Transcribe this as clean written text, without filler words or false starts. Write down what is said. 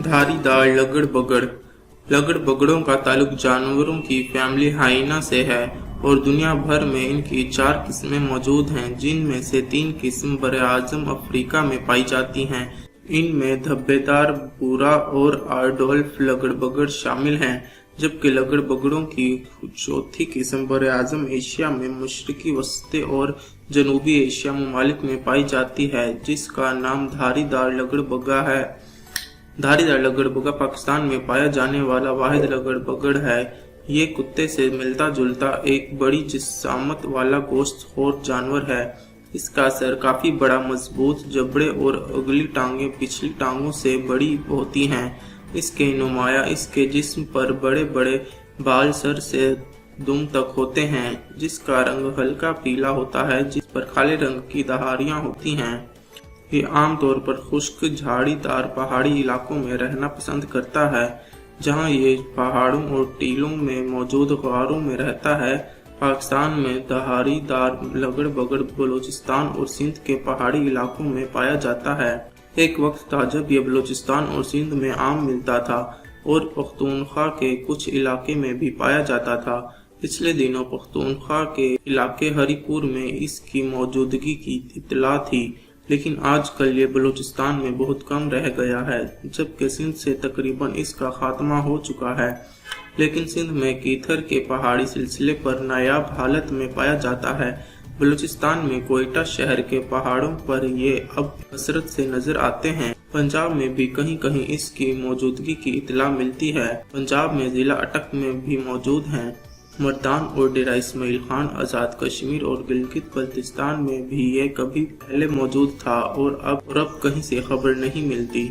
धारीदार लगड़ बगड़। लगड़ बगड़ों का ताल्लुक जानवरों की फैमिली हाइना से है और दुनिया भर में इनकी 4 किस्में मौजूद हैं, जिनमें से 3 किस्म बरआज़म अफ्रीका में पाई जाती हैं। इनमें धब्बेदार भूरा और आर्डोल्फ लगड़ बगड़ शामिल हैं, जबकि लगड़ बगड़ों की चौथी किस्म बरआज़म एशिया में मशरिकी वसत और जनूबी एशिया ममालिक में पाई जाती है, जिसका नाम धारीदार लगड़ बगा है। धारीदार लगड़ बगा पाकिस्तान में पाया जाने वाला वाहिद लगड़ बगड़ है। ये कुत्ते से मिलता जुलता एक बड़ी जिस्सामत वाला गोश्तखोर जानवर है। इसका सर काफी बड़ा, मजबूत जबड़े और अगली टांगें पिछली टांगों से बड़ी होती हैं। इसके नुमाया इसके जिस्म पर बड़े बड़े बाल सर से दुम तक होते हैं, जिसका रंग हल्का पीला होता है, जिस पर काले रंग की दहाड़ियां होती हैं। ये आमतौर पर खुश्क झाड़ीदार पहाड़ी इलाकों में रहना पसंद करता है, जहां ये पहाड़ों और टीलों में मौजूद गारों में रहता है। पाकिस्तान में धारीदार लगड़ बगड़ बलूचिस्तान और सिंध के पहाड़ी इलाकों में पाया जाता है। एक वक्त था जब यह बलूचिस्तान और सिंध में आम मिलता था और पख्तूनख्वा के कुछ इलाके में भी पाया जाता था। पिछले दिनों पख्तूनख्वा के इलाके हरीपुर में इसकी मौजूदगी की इत्तला थी, लेकिन आजकल ये बलूचिस्तान में बहुत कम रह गया है, जबकि सिंध से तकरीबन इसका खात्मा हो चुका है। लेकिन सिंध में कीथर के पहाड़ी सिलसिले पर नायाब हालत में पाया जाता है। बलूचिस्तान में कोयटा शहर के पहाड़ों पर ये अब कसरत से नजर आते हैं। पंजाब में भी कहीं कहीं इसकी मौजूदगी की इत्तला मिलती है। पंजाब में जिला अटक में भी मौजूद हैं। मर्दान और डेरा इस्माइल खान, आज़ाद कश्मीर और गिलगित बल्तिस्तान में भी ये कभी पहले मौजूद था और अब कहीं से खबर नहीं मिलती।